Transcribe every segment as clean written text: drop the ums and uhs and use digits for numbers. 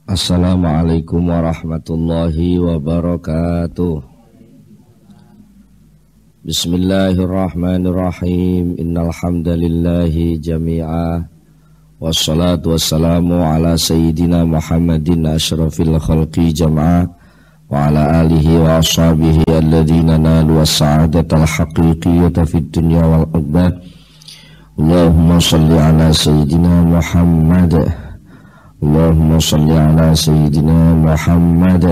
Assalamualaikum warahmatullahi wabarakatuh. Bismillahirrahmanirrahim. Innal hamdalillahi jami'a. Wassalatu wassalamu ala sayyidina Muhammadin asyrafil khalqi jam'a wa ala alihi wa ashabihi alladhina nalu was-sa'adatal haqiqiyyata fid dunya wal ukhbah. Allahumma shalli ala sayyidina Muhammad. Allahumma shalli ala sayyidina Muhammad.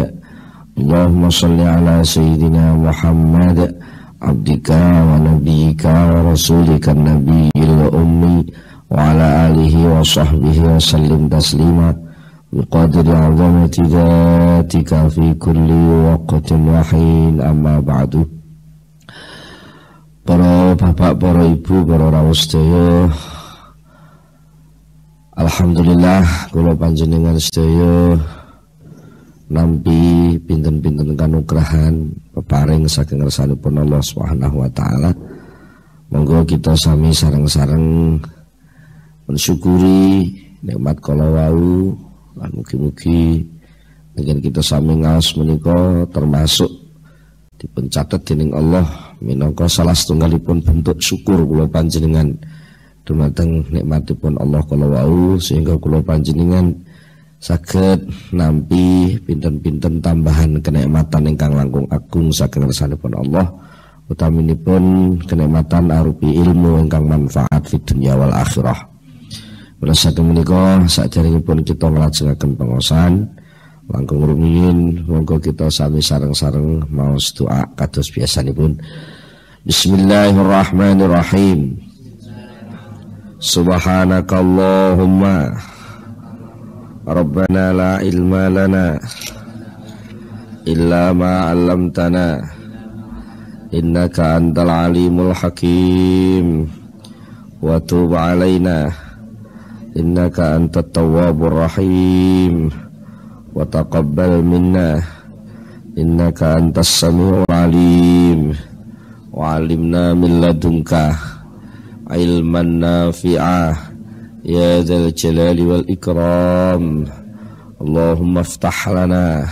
Allahumma shalli ala sayyidina Muhammad abdika wa nabiyyika wa rasulika nabiyil ummi wa ala alihi wa sahbihi wa sallim taslima biqadri azamati dhatika fi kulli waqtin wa hin, amma ba'du. Para bapak, para ibu, para rawuh sedaya, alhamdulillah kula panjenengan sedaya nampi pinten-pinten kanugrahan peparing saking ngersanipun Allah Subhanahu wa taala. Monggo kita sami sareng-sareng mensyukuri nikmat kala wau lan mugi-mugi dengan kita sami ngaos menika termasuk dipencatet dening Allah minangka salah setunggalipun bentuk syukur kula panjenengan dumateng nikmatipun Allah kala wau, sehingga kula panjenengan saged nampi pinten-pinten tambahan kenikmatan ingkang langkung agung saking ngersanipun Allah, utaminipun kenikmatan arupi ilmu ingkang manfaat fid dunya wal akhirah. Mula saking menika saderengipun kita nglajengaken pangosan langkung rumiyin, monggo kita sami sareng-sareng maos doa kados biasanipun. Bismillahirrahmanirrahim. Subhanakallahumma Rabbana la ilma lana illa ma 'allamtana innaka antal alimul hakim wa tub 'alaina innaka antat tawwabur rahim wa taqabbal minna innaka antas samiul alim wa 'allimna min ladunka ilman nafi'ah ya dzal jalali wal ikram. Allahumma iftah lana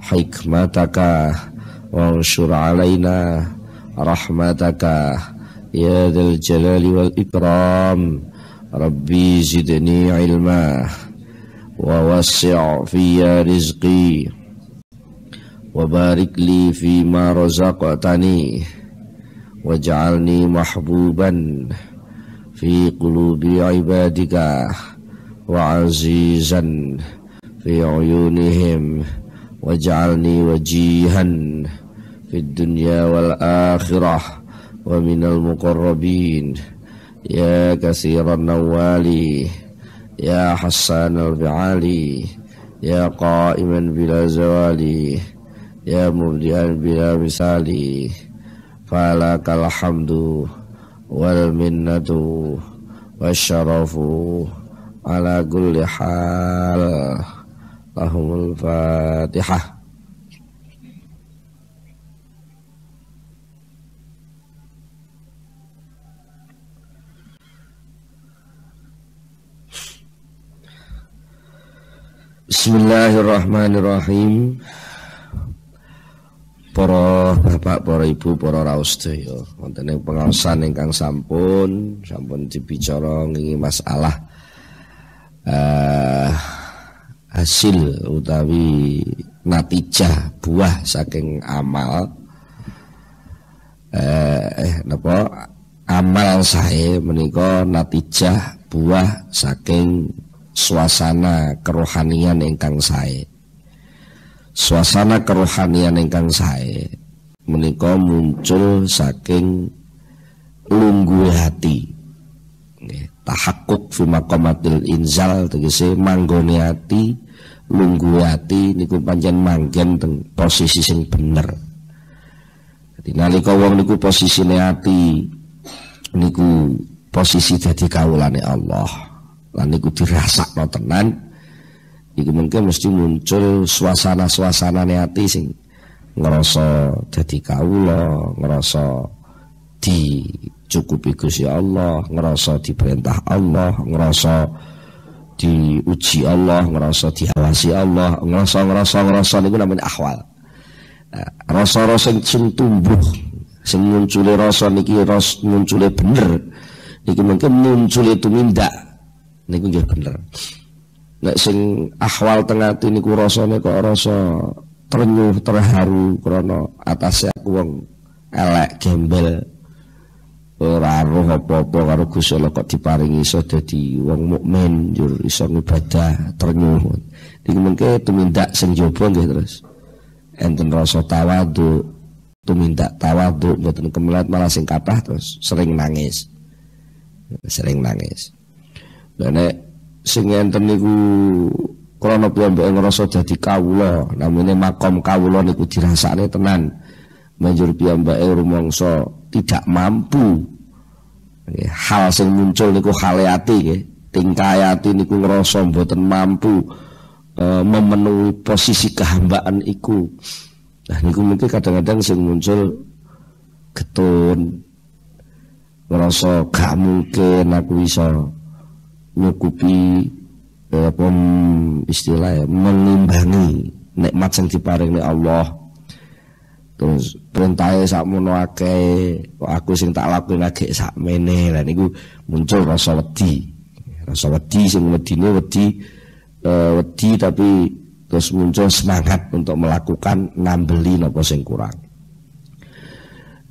hikmataka wa anshur alaina rahmataka ya dzal jalali wal ikram. Rabbi zidni ilma wa wassi' fiyya rizqi wa barik li fima razaqtani waj'alni mahbuban fi qulubi ibadika wa azizan fi uyunihim waj'alni wajihan fid dunya wal akhirah wa minal muqarrabin ya katsiran nawali ya hasan al bi'ali ya qa'iman bila zawali ya mubdi'an bila misali falakal hamdu wal minnatu wasyarafu ala kulli hal. Lahumul Fatihah. Bismillahirrahmanirrahim. Para bapak, para ibu, para rawuh sedaya, wonten ing pengaosan ingkang sampun dibicara ngingi masalah hasil utawi natijah buah saking amal amal sae menika natijah buah saking suasana kerohanian ingkang sae. Suasana kerohanian ingkang sae menika muncul saking lungguhe hati. Tahakkuk fi maqamatil inzal, tegese manggone ati, lungguhe ati niku pancen manggen teng posisi sing bener. Dadi nalika wong niku posisine ati niku posisi dadi kawulane Allah. Lan niku dirasakno tenan. Iku mungkin mesti muncul suasana-suasana hati sing ngerasa dadi kawula, ngerasa dicukupi Gusti Allah, ngerasa diperintah Allah, ngerasa diuji Allah, ngerasa diawasi Allah, ngerasa niku namanya ahwal. Rasa-rasa sing tumbuh, sing muncule rasa niki muncule bener, niki mungkin muncule tumindak, niku nggih bener. Nek sing ahwal tengah ati niku rasane kok rasa ternyuh terharu krana atase aku wong elek gembel ora roh apa-apa karo Gusti Allah kok diparingi iso dadi wong mukmin njur iso ngibadah ternyuh. Niku mengke tumindak sing jaba nggih terus. Enten rasa tawadhu, tumindak tawadhu mboten kemelat malah sing kathah terus sering nangis. Sering nangis. Lah nek sing enten niku krana piyambake ngrasa dadi kawula, namine makom kawula niku dirasakne tenan. Banjur piyambake rumangsa tidak mampu. Hal sing muncul niku hale ati nggih, tingkah ati niku ngrasa mboten mampu memenuhi posisi kehambaan iku. Nah niku mungkin kadang-kadang sing muncul getun, ngrasa gak mungkin aku iso nyukupi apa istilahnya mengimbangi nikmat sing diparingi Allah. Terus perintahnya sakmono akeh, kok aku sing tak lakuin agek sakmene. Lah niku muncul rasa wedi. Rasa wedi sing wedine wedi tapi terus muncul semangat untuk melakukan ngambeli napa sing kurang.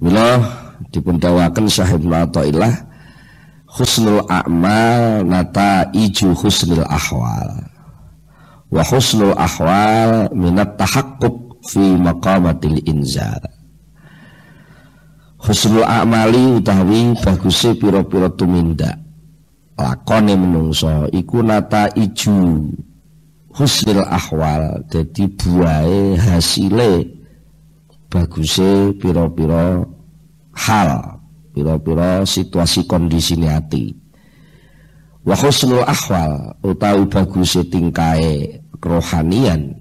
Mila dipun dawaken Syekh Ibnu Athaillah, husnul a'mal nataiju husnul ahwal. Wa husnul ahwal minat tahaqquq fi maqamatil inzal. Husnul a'mali utawi baguse pira-pira tumindak lakone menungso iku nataiju husnul ahwal, dadi buahe hasile baguse pira-pira hal, pira-pira situasi kondisi ati. Wa husnul ahwal utawi baguse tingkae kerohanian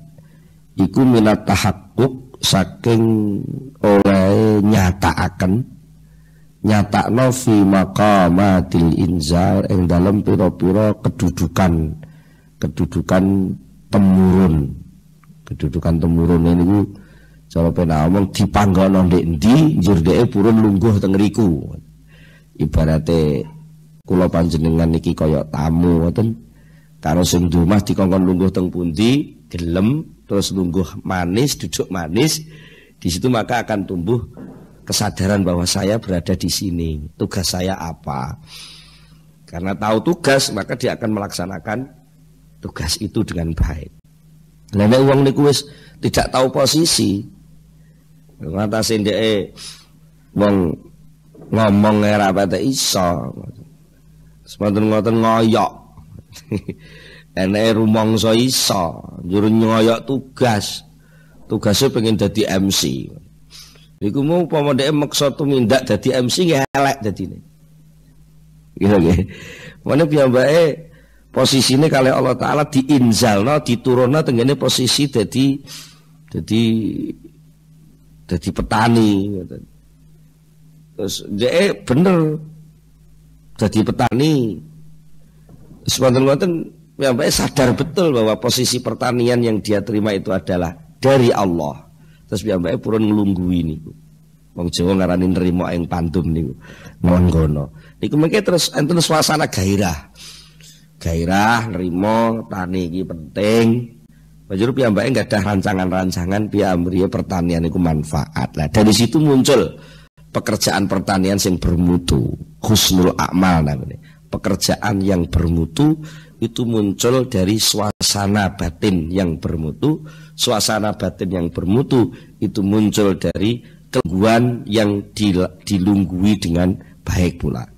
iku minat tahaqquq saking oleh nyatakno fi maqamatil inzal ing dalem pira-pira kedudukan temurun. Kedudukan temurun niku cara pena omong dipanggono ndek endi njur dheke purun lungguh teng ngriku. Ibarate kula panjenengan niki kaya tamu ngoten, karo sing di omah dikongkon lungguh teng pundi, gelem terus lungguh manis, duduk manis, di situ maka akan tumbuh kesadaran bahwa saya berada di sini, tugas saya apa. Karena tahu tugas, maka dia akan melaksanakan tugas itu dengan baik. Lah nek wong niku wis tidak tahu posisi, ngatasi ndeke wong ngomong ora pate iso. Semanten ngoten ngoyok. Enake rumangsa iso, njur ngoyok tugasnya pengen dadi MC. Iku mau upama dhek meksa tumindak dadi MC nggih elek dadine. Gitu nggih. Mane piyambake posisine kali Allah taala diinzalna, diturunna tengene posisi dadi petani ngoten. Terus dhek bener dadi petani. Semanten ngoten piyambake sadar betul bahwa posisi pertanian yang dia terima itu adalah dari Allah. Terus piyambake purun nglungguhi niku. Wong Jawa ngarani nrimo ing pandum niku. Nglenggono. Niku mengke terus enten suasana gairah. Gairah nrimo tani iki penting. Banjur piyambake nggadah rancangan-rancangan piyambake pertanian niku manfaat. Lah dari situ muncul pekerjaan pertanian yang bermutu, husnul a'mal namanya. Pekerjaan yang bermutu itu muncul dari suasana batin yang bermutu. Suasana batin yang bermutu itu muncul dari kelungguhan yang dilunggui dengan baik pula.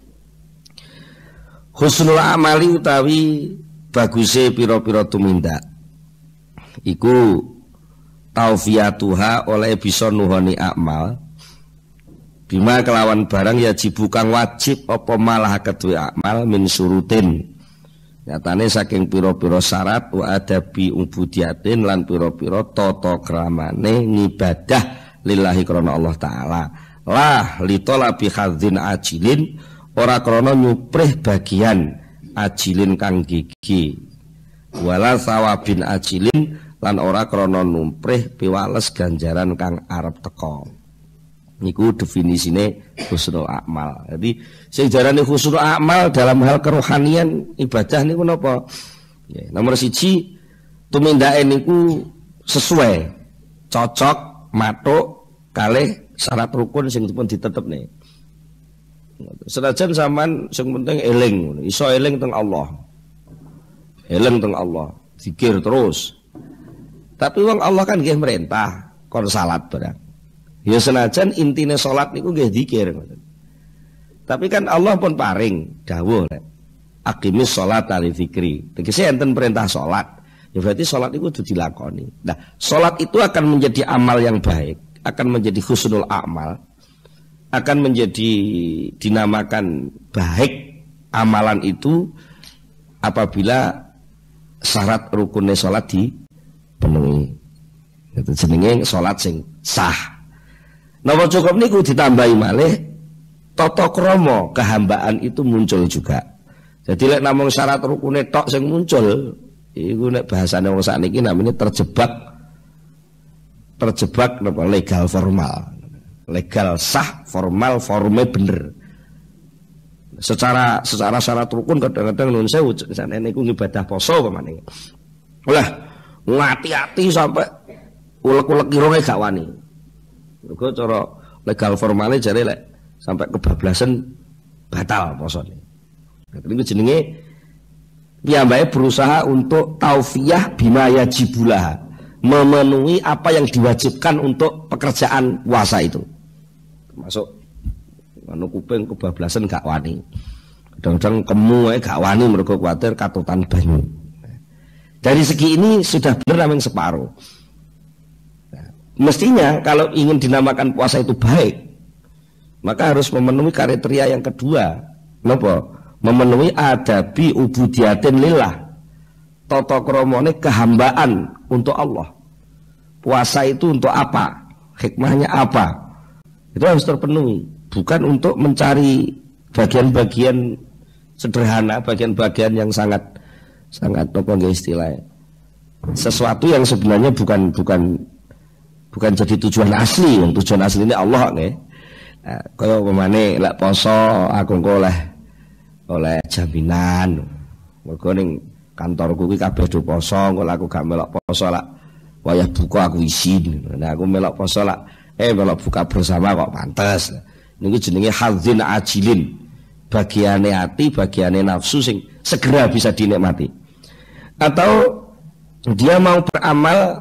Husnul amali utawi baguse pira-pira tumindak iku taufiatuha oleh bisa nuhoni amal bima kelawan barang ya jibukang wajib apa malah kedue amal min surutin nyatane saking pira-pira syarat wa adabi ubudiyatin lan pira-pira tata kramane ngibadah lillahi krana Allah taala lah litolabi hadzin ajilin ora krana nyuprih bagian ajilin kang gigi wala sawabin ajilin lan ora krana numprih piwales ganjaran kang arep teka. Niku definisine husnul amal. Jadi sing jarane husnul amal dalam hal kerohanian ibadah niku napa? Ya, nomor 1 tumindake niku sesuai, cocok, matuk kalih syarat rukun sing dipun ditetepne. Senajan sampean sing penting eling, iso eling teng Allah. Eling teng Allah, zikir terus. Tapi wong Allah kan nggih merintah kon salat barang. Ya senajan intine salat niku nggih zikir. Tapi kan Allah pun paring dawuh aqimis sholata li dzikri. Tegese enten perintah salat. Ya berarti salat itu kudu dilakoni. Nah, salat itu akan menjadi amal yang baik, akan menjadi husnul amal, akan menjadi dinamakan baik amalan itu apabila syarat rukunnya salat dipenuhi. Itu jenenge salat sing sah. Napa cukup niku ditambahi malih tata krama kehambaan itu muncul juga. Jadi lek namung syarat rukune tok sing muncul, iku nek bahasane wong sakniki namanya terjebak napa legal formal. Legal sah, formal forme bener. Secara syarat rukun kadang-kadang nuwun sewu jane niku ibadah poso pamane. Lah ngati-ati sampai ulek-ulek irunge gak wani. Mergo cara legal formale jare lek sampai kebablasan batal posone. Niku jenenge piyambake berusaha untuk taufiyah bima yajibulah, memenuhi apa yang diwajibkan untuk pekerjaan puasa itu. Termasuk anu kuping kebablasan gak wani. Kadang-kadang kemu ae gak wani mergo kuwatir katutan banyu. Dari segi ini sudah benar namanya separuh. Mestinya kalau ingin dinamakan puasa itu baik, maka harus memenuhi kriteria yang kedua. Napa? Memenuhi adabi ubudiyatin lillah. Tata kramane kehambaan untuk Allah. Puasa itu untuk apa? Hikmahnya apa? Itu harus terpenuhi, bukan untuk mencari bagian-bagian sederhana, bagian-bagian yang sangat apa nggih istilahnya. Sesuatu yang sebenarnya bukan jadi tujuan asli. Yang tujuan asli ini Allah nih. Nah, kaya pemane lek poso aku engko oleh jaminan. Mergo ning kantorku kuwi kabeh do poso, engko aku gak melok poso lak wayah buka aku izin. Nah aku melok poso lak melok buka bersama kok pantes. Niku jenenge hadzin ajilin. Bagiane ati, bagiane nafsu sing segera bisa dinikmati. Atau dia mau beramal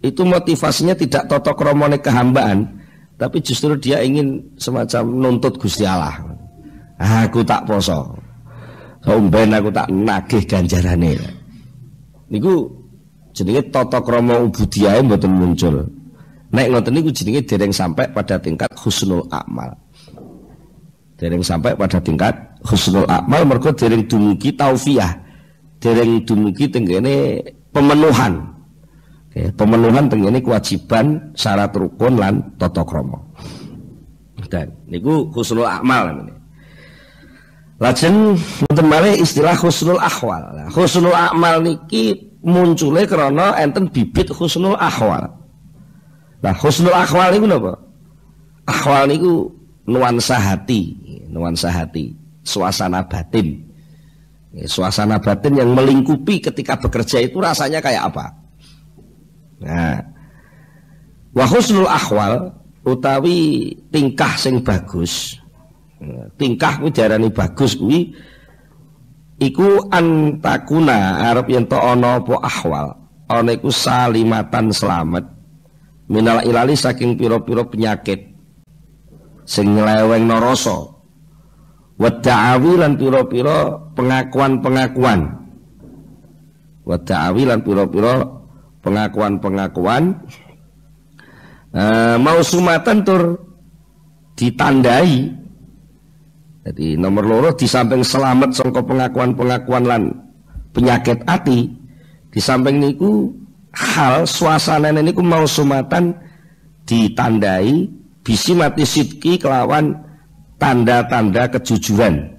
itu motivasinya tidak tata kramane kehambaan, tapi justru dia ingin semacam nuntut Gusti Allah. Aku tak poso, somben aku tak nagih ganjarane. Niku jenenge tata krama ubudiyah mboten muncul. Nek ngoten niku jenenge dereng sampai pada tingkat husnul amal. Dereng sampai pada tingkat husnul amal mergo dereng dumugi taufiyah, dereng dumugi tenggene pemenuhan. Pemenuhan tengene kewajiban syarat rukun lan tata krama. Dan niku husnul amal namanya. Lajeng wonten malih istilah husnul ahwal. Nah, husnul amal niki muncule krana enten bibit husnul ahwal. Nah, husnul ahwal niku napa? Ahwal niku nuansa hati, suasana batin. Suasana batin yang melingkupi ketika bekerja itu rasanya kayak apa? Nah, wa husnul ahwal utawi tingkah sing bagus. Tingkah kuwi diarani bagus kuwi iku antakuna arep yen to ana apa ahwal. Ana iku salimatan selamat minal ilali saking pira-pira penyakit sing nglewengno rasa. Wa ta'awi lan pira-pira pengakuan-pengakuan. Wa ta'awi lan pira-pira pengakuan-pengakuan mau sumatan tur ditandai. Jadi nomor loro di samping selamat sangka pengakuan-pengakuan lan penyakit ati, di samping niku hal suasana niku mau sumatan ditandai bisi mati sidki kelawan tanda-tanda kejujuran.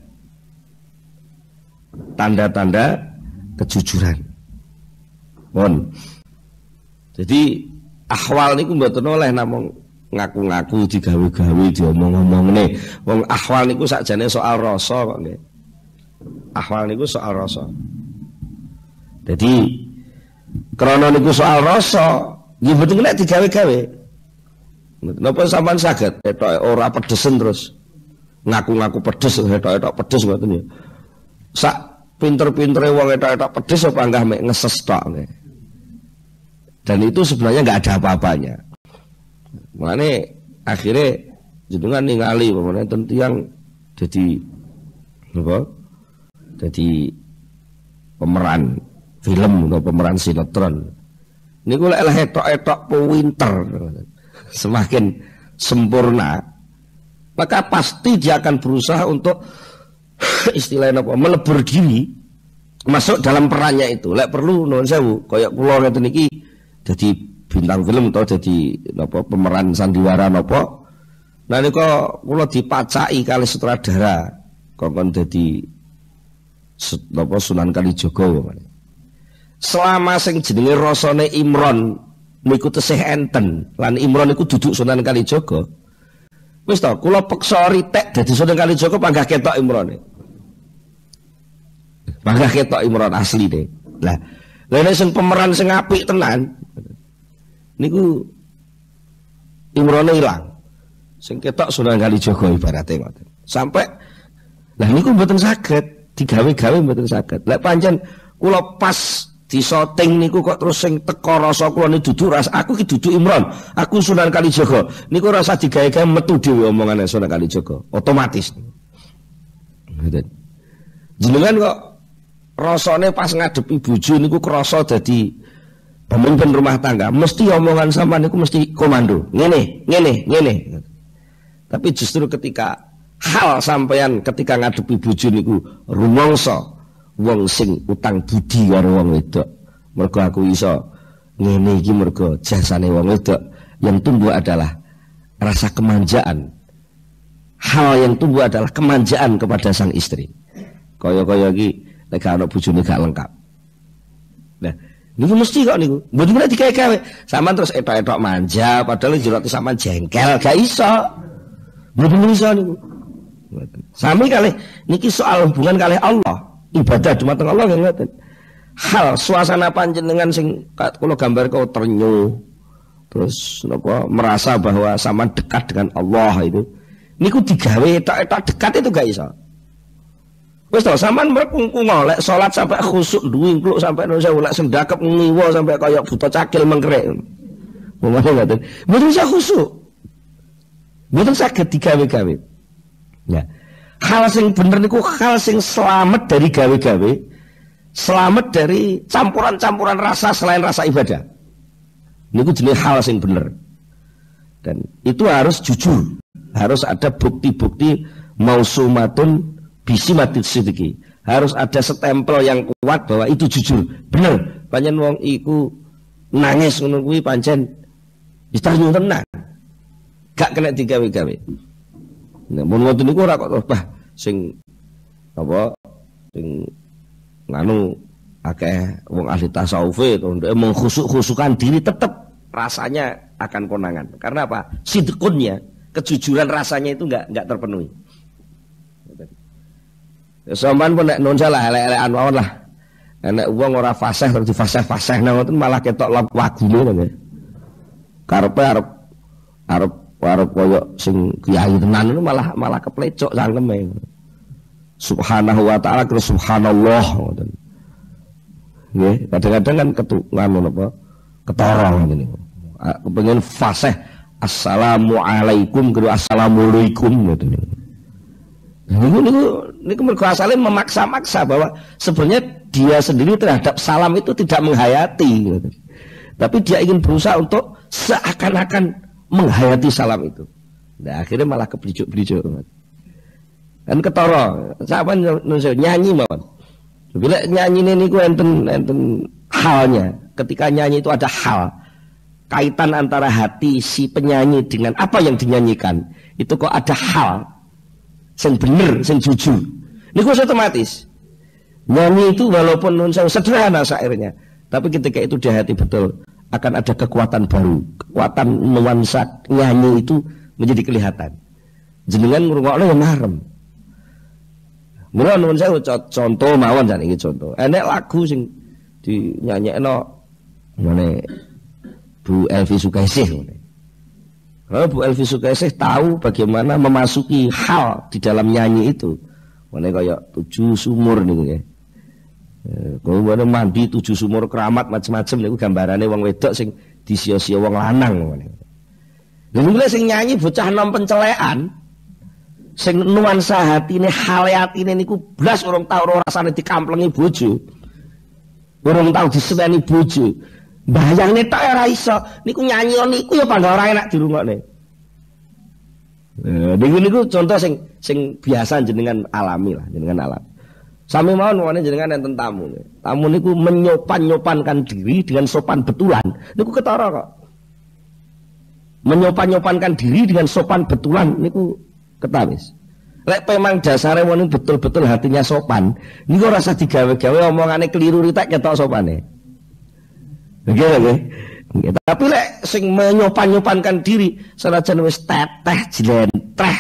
Tanda-tanda kejujuran. Pun. Jadi ahwal niku mboten oleh namung ngaku-ngaku digawe-gawe diomong-omongne. Wong ahwal niku sakjane soal rasa kok nggih. Ahwal niku soal rasa. Jadi krana niku soal rasa, nggih mboten nek digawe-gawe. Napa sampean saged etoke ora pedesen terus ngaku-ngaku pedes, etok-etok pedes ngoten ya. Sak pinter-pintere wong etok-etok pedes apa enggak mek ngeses tok nggih. Dan itu sebenarnya enggak ada apa-apanya. Makanya akhirnya jenengan ningali pamane tentang jadi apa? Jadi pemeran film atau pemeran sinetron. Niku lek etok-etok pinter, semakin sempurna, maka pasti dia akan berusaha untuk istilahnya apa? Melebur diri masuk dalam perannya itu. Lek perlu nuwun sewu, kaya kula ngeten iki jadi bintang film atau jadi apa pemeran sandiwara napa. Nah nika kula dipacaki kali sutradara kongkon dadi napa Sunan Kalijaga pamane. Selama sing jenenge rasane Imron niku tesih enten lan Imron niku duduk Sunan Kalijaga. Wis to, kula peksa ritek dadi Sunan Kalijaga panggah ketok Imrone. Panggah ketok Imron asline. Lah, nek sing pemeran sing apik tenan niku Imrone ilang. Sing ketok Sunan Kalijaga ibarate ngoten. Sampai lah niku mboten saged digawe-gawe mboten saged. Lek pancen kula pas di syuting niku kok terus sing teko rasa kula niku dudu ras aku ki dudu Imron, aku Sunan Kalijaga. Niku rasa digawe-gawe metu dhewe omongane Sunan Kalijaga, otomatis. Ngoten. Jenengan kok rasane pas ngadepi bojo niku krasa dadi pemimpin rumah tangga, mesti omongan sampean niku mesti komando. Ngene. Tapi justru ketika hal sampean ketika ngadepi bojo niku rumangsa wong sing utang budi karo wong wedok. Mergo aku iso ngene iki mergo jasane wong wedok. Yang tumbuh adalah rasa kemanjaan. Hal yang tumbuh adalah kemanjaan kepada sang istri. Kaya-kaya iki nek ana bojone gak lengkap. Nah, niku mesti kok niku. Mboten nek digawe-gawe. Sampeyan terus etok-etok manja padahal jero sampeyan jengkel, gak iso. Mboten iso niku. Sami kalih niki soal hubungan kalih Allah. Ibadah dumateng Allah yang ngoten. Hal suasana panjenengan sing kula gambar kau ternyuh terus napa merasa bahwa sampean dekat dengan Allah itu. Niku digawe etok-etok dekat itu gak iso. Wis to sampean merkungkung lek salat sampai khusyuk duwingkluk sampai nusa lek sendakep ngliwo sampai kaya buta cakil mengkrek. Monggo ngoten. Mboten iso khusyuk. Mboten saged digawe-gawe. Ya. Hal sing bener niku hal sing selamat dari gawe-gawe, selamat dari campuran-campuran rasa selain rasa ibadah. Niku jenis hal sing bener. Dan itu harus jujur, harus ada bukti-bukti mausumatun bisimatis sidiki. Harus ada stempel yang kuat bahwa itu jujur, bener. Pancen wong iku nangis ngono kuwi pancen ditanyu tenan. Gak kena digawe-gawe. Nah, mun ngoten niku ora kok bah sing apa sing nganu akeh wong ahli tasawuf itu mengkhusuk-khusukan diri tetap rasanya akan konangan. Karena apa? Sidqunnya, kejujuran rasanya itu enggak terpenuhi. Ya sampean pun nek nun salah elek-elekan mawon lah. Nek wong ora fasih terus difasih-fasih nang ngoten malah ketok wagune to. Karepe arep koyo sing kiai tenan itu malah keplecok cangkeme. Subhanahu wa ta'ala terus subhanallah ngoten. Nggih, kadang-kadang kan nganu napa? Ketara ngene niku. Kepengin fasih assalamualaikum karo assalamualaikum ngoten niku. Niku mergo asale memaksa-maksa bahwa sebenarnya dia sendiri terhadap salam itu tidak menghayati gitu. Tapi dia ingin berusaha untuk seakan-akan menghayati salam itu. Nah, akhirnya malah keblijuk-blijuk. Kan ketara, sampean nyanyi mawon. Bila nyanyi niku enten halnya. Ketika nyanyi itu ada hal. Kaitan antara hati si penyanyi dengan apa yang dinyanyikan. Itu kok ada hal sing bener, sing jujur. Niku otomatis. Nyanyi itu walaupun sederhana syairnya, Tapi ketika itu di hati betul, akan ada kekuatan baru, kekuatan nuansa nyanyi itu menjadi kelihatan. Jenengan ngrungokno ya marem. Mula nuwun sewu contoh mawon jan iki contoh. Enek lagu sing dinyanyekno ngene Bu Elvi Sukaisih ngene. Kalau Bu Elvi Sukaisih tahu bagaimana memasuki hal di dalam nyanyi itu. Ngene kaya 7 sumur niku ya. Kalau mandi 7 sumur keramat macam-macam niku gambarane wong wedok sing disia-sia wong lanang ngene. Lha niku sing nyanyi bocah nom pencelekan sing nuansa hatine hale atine niku blas urung tau rasane dikamplengi bojo. Urung tau diseneni bojo. Bayangne tok ora iso. Niku nyanyi niku ya pandha ora enak dirungokne. Niku contoh sing biasa jenengan alami lah, jenengan alami. Sami mawon wone jenengan enten tamu. Tamu niku menyopan-nyopankan diri dengan sopan betulan. Niku ketara kok. Menyopan-nyopankan diri dengan sopan betulan niku ketawis. Lek memang dasare wong betul-betul hatinya sopan, niku rasa digawe-gawe omongane keliru ritek ketok sopane. Nggih. Tapi lek sing menyopan-nyopankan diri senajan wis teteh jlentreh.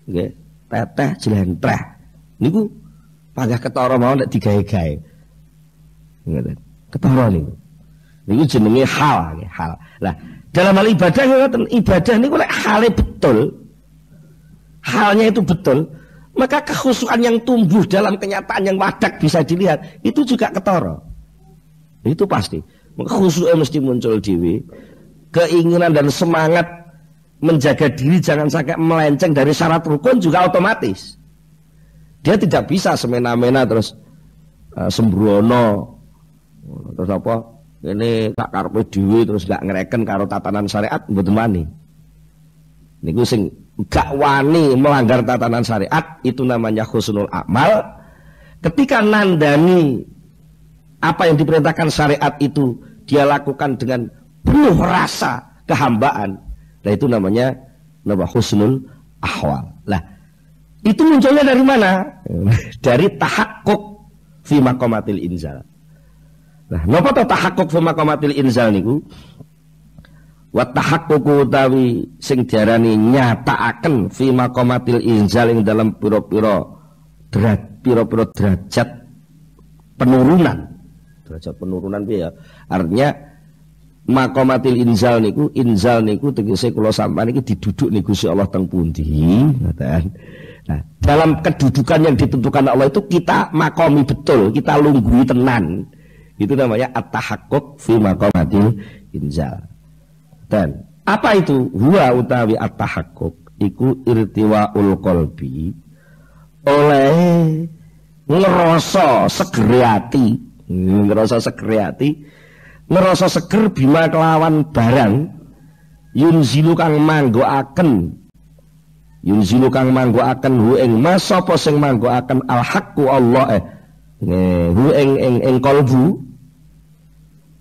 Nggih, teteh jlentreh. Niku panggah ketara mawon nek digawe-gawe. Ngoten. Ketara niku. Niku jenenge hal, hal. Lah, dalam hal ibadah ngoten, ibadah niku lek hale betul, halnya itu betul, maka kekhusyukan yang tumbuh dalam kenyataan yang wadak bisa dilihat, itu juga ketara. Itu pasti. Khusyuknya mesti muncul dewi. Keinginan dan semangat menjaga diri jangan sampai melenceng dari syarat rukun juga otomatis. Dia tidak bisa semena-mena terus sembrono terus apa ini tak karepe dhewe terus gak ngereken karo tatanan syariat mboten wani. Niku sing gak wani melanggar tatanan syariat itu namanya husnul amal. Ketika nandani apa yang diperintahkan syariat itu dia lakukan dengan penuh rasa kehambaan. Nah itu namanya husnul ahwal. Lah itu munculnya dari mana? Dari tahakkuk fi maqamatil inzal. Nah, napa to tahakkuk fi maqamatil inzal niku? Wa tahakkuku utawi sing diarani nyatakaken fi maqamatil inzal ing dalam pira-pira derajat penurunan. Derajat penurunan piye ya? Artinya maqamatil inzal niku tegese kula sampeyan iki diduduk niku Gusti Allah teng pundi, ngoten. Nah, dalam kedudukan yang ditentukan Allah itu kita makomi betul, kita lunggui tenan. Itu namanya at-tahakkuk fi maqamatil inzal. Dan apa itu? Huwa utawi at-tahakkuk iku irtiwaul qalbi oleh ngerasa segere ati, ngerasa seger bima kelawan barang yunzilu kang manggoaken hu ing mas sapa sing manggoaken al haqqu Allah hu ing qalbu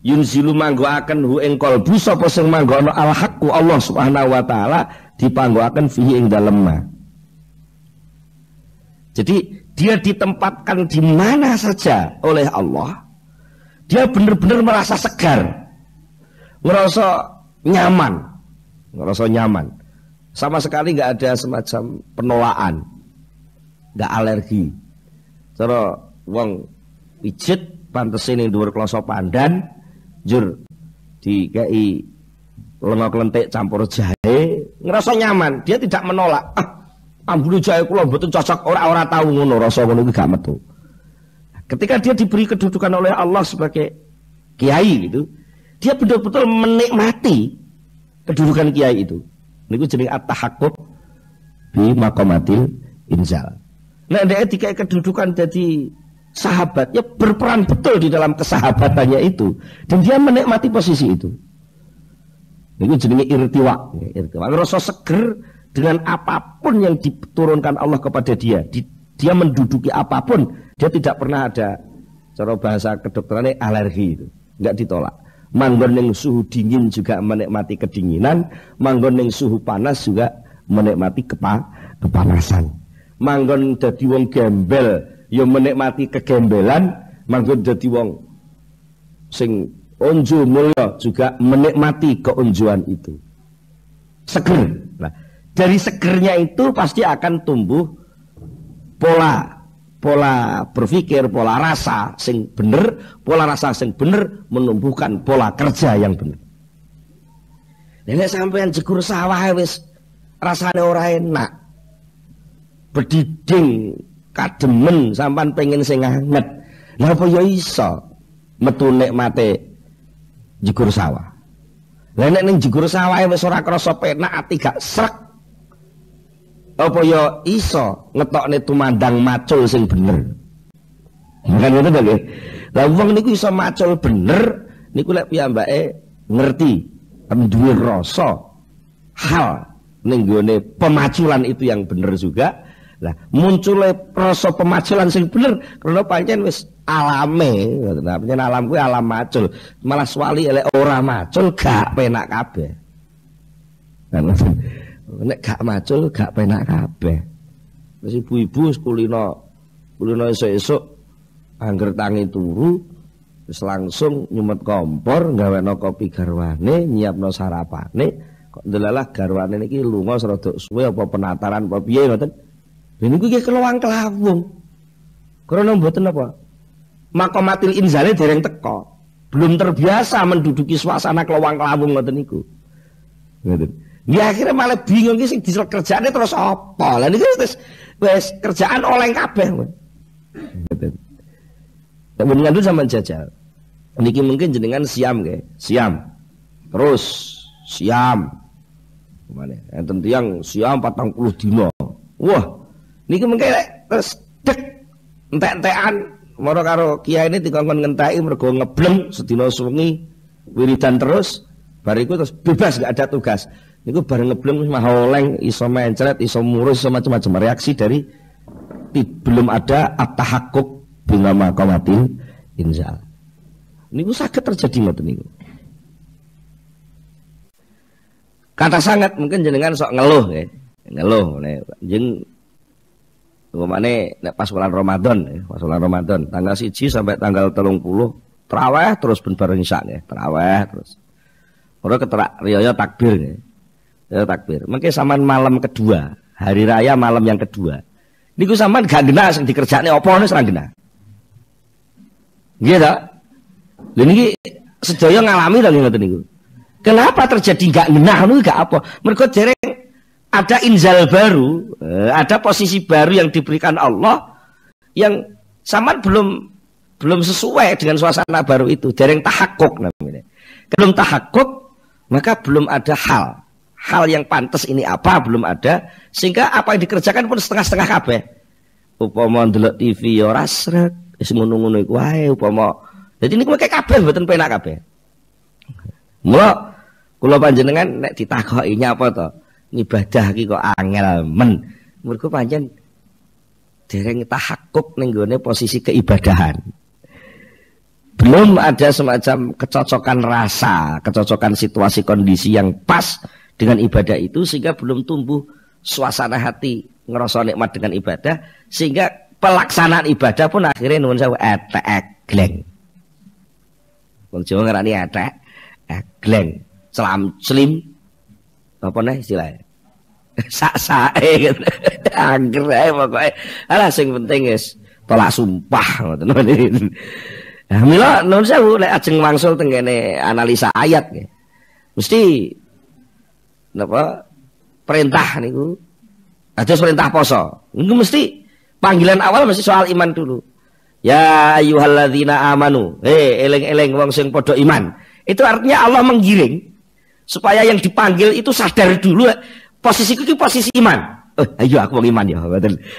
yunzilu manggoaken hu ing qalbu sapa sing manggono al haqqu Allah Subhanahu wa taala dipanggoaken fihi ing dalem. Jadi dia ditempatkan di mana saja oleh Allah, dia benar-benar merasa segar, ngerasa nyaman, sama sekali nggak ada semacam penolakan, nggak alergi. Cara wong pijet pantese ning dhuwur kloso pandan, jur dikai lenga klentik campur jahe, ngerasa nyaman, dia tidak menolak. Ambune jahe kula mboten cocok, ora tahu ngono, rasa ngono iki gak metu. Ketika dia diberi kedudukan oleh Allah sebagai kiai gitu, dia betul-betul menikmati kedudukan kiai itu. Niku jenenge at-tahakkuk bi maqamatil inzal. Nah, dia dikai kedudukan jadi sahabat, ya berperan betul di dalam kesahabatannya itu, dan dia menikmati posisi itu. Niku jenenge irtiwa, rasa seger dengan apapun yang diturunkan Allah kepada dia. Dia menduduki apapun, dia tidak pernah ada cara bahasa kedokterannya alergi itu, nggak ditolak. Manggon yang suhu dingin juga menikmati kedinginan, manggon yang suhu panas juga menikmati kepanasan. Manggon dadi wong gembel, ya menikmati kegembelan, manggon dadi wong sing unju mulya juga menikmati keunjuan itu. Seger. Nah, dari segernya itu pasti akan tumbuh pola berpikir, pola rasa sing bener, pola rasa sing bener menumbuhkan pola kerja yang bener. Nek sampean jegur sawah wis rasane ora enak. Bediding kademen sampean pengen sing anget. Lah apa ya iso metu nikmate jegur sawah. Lah nek ning jegur sawah wis ora krasa penak, ati gak srek. Apa ya iso ngetokne tumandang macul sing bener. Kan ngono to nggih. Lah wong niku iso macul bener niku lek piyambake ngerti duwe rasa hal ning gone pemaculan itu yang bener juga. Lah muncule rasa pemaculan sing bener karena pancen wis alame. Nah, pancen alam kuwi alam macul. Malah swali lek ora macul gak penak kabeh. Nek gak macul gak penak kabeh. Wis ibu-ibu kulino esuk-esuk angger tangi turu wis langsung nyumet kompor, gaweno kopi garwane, nyiapno sarapane, kok ndelalah garwane niki lunga serodok suwe apa penataran apa piye ngoten. Lha niku iki kelawang-kelawung. Krana mboten apa? Maqamatil inzale dereng teka. Belum terbiasa menduduki suasana kelawang-kelawung ngoten niku. Ngoten. Ya akhirnya malah bingung iki sing disel kerjaane terus apa? Lah niku wis kerjaan oleh kabeh. Ngoten. Kemudian itu sampean jajal. Niki mungkin jenengan siam nggih, siam. Terus siam. Kemana? Enten tiyang siam 40 dina. Wah, niki mungkin terus dek entek-entekan mara karo kiai ini dikongkon ngenteki mergo ngebleng sedina suwengi wiridan terus, bariku terus bebas gak ada tugas. Niku bareng ngebleng wis mah oleng, iso mencret, iso murus, iso macam-macam reaksi dari belum ada at-tahaqquk bila maqamatil inzal. Niku saged terjadi ngoten niku. Kata sangat mungkin jenengan sok ngeluh nggih. Ngeluh nek jeneng umpamane nek pas bulan Ramadan ya, pas bulan Ramadan tanggal 1 sampai tanggal 30 tarawih terus ben bareng isya nggih, tarawih terus. Ora keterak riyo takbir nggih. Ya takbir. Mengke sampean malam kedua, hari raya malam yang kedua. Niku sampean gak genah sing dikerjakne apa wis ora genah. Nggih ta? Lha niki sedaya ngalami ta ngoten niku. Kenapa terjadi gak genah niku gak apa? Mergo dereng ada inzal baru, ada posisi baru yang diberikan Allah yang sampean belum sesuai dengan suasana baru itu, dereng tahakkuk namanya. Belum tahakkuk, maka belum ada hal yang pantas ini apa belum ada, sehingga apa yang dikerjakan pun setengah-setengah kabeh. Upama ndelok TV ya ora srek, wis ngono-ngono iku wae upama. Dadi niku kayak kabeh mboten penak kabeh. Mula kula panjenengan nek ditakoki nyapa to? Ibadah iki kok angel men. Mergo pancen dereng tahakkuk ning gone posisi keibadahan. Belum ada semacam kecocokan rasa, kecocokan situasi kondisi yang pas dengan ibadah itu sehingga belum tumbuh suasana hati ngerasa nikmat dengan ibadah sehingga pelaksanaan ibadah pun akhirnya nuwun sewu etek-gleng. Wong Jawa ngarani etek-gleng. Slim apa nih istilahnya? Sak-sake gitu. Angger ae pokoke. Alah sing penting wis tolak sumpah ngoten. Nah, mila nuwun sewu lek ajeng wangsul teng kene analisa ayat nggih. Mesti napa perintah niku ada perintah poso. Niku mesti panggilan awal mesti soal iman dulu. Ya ayyuhalladzina amanu. Eling-eling wong sing padha iman. Itu artinya Allah menggiring supaya yang dipanggil itu sadar dulu posisiku iki posisi iman. Ayo aku wong iman ya.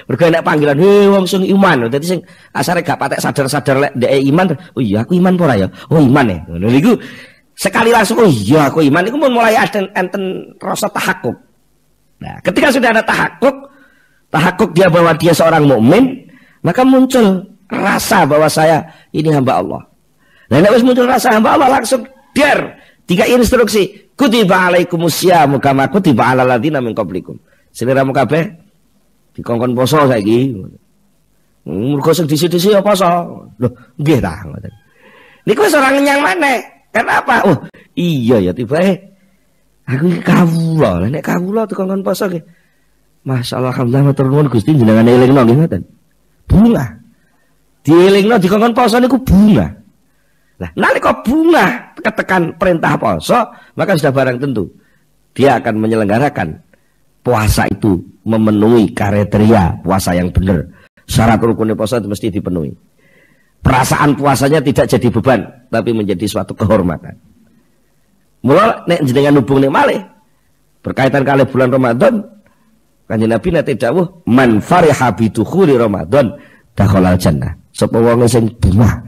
Mergo nek panggilan wong sing iman. Dadi sing asare gak patek sadar-sadar lek ndek iman. Oh iya aku iman ora ya? Oh iman ya. Ngono niku sekali langsung oh iya aku iman itu pun mulai ada enten rasa tahakkuk. Nah, ketika sudah ada tahakkuk dia bahwa dia seorang mukmin, maka muncul rasa bahwa saya ini hamba Allah. Nah, nek wis muncul rasa hamba Allah langsung tiga instruksi, kutiba alaikumusyamu kama kutiba alal ladzina min qablikum. Seliramu kabeh dikongkon poso saiki. Mergo sing disi-disi ya poso. Lho, nggih ta ngoten. Niku wis ora ngenyang maneh. Kenapa? Oh, iya ya tibae. Aku iki kawula, nek kawula tukang poso nggih. Masyaallah alhamdulillah matur nuwun Gusti jenengan elingno nggih ngoten. Bunga. Dielingno dikongkon poso niku bunga. Nah, nalika bunga ketekan perintah poso, maka sudah barang tentu dia akan menyelenggarakan puasa itu memenuhi kriteria puasa yang benar. Syarat rukunnya puasa itu mesti dipenuhi. Perasaan puasanya tidak jadi beban, tapi menjadi suatu kehormatan. Mula nek jenengan hubungne malih berkaitan kali bulan Ramadan, Kanjeng Nabi nate dawuh, "Man fariha bi dukhuli Ramadan dakhalal jannah." Sapa wong sing bunga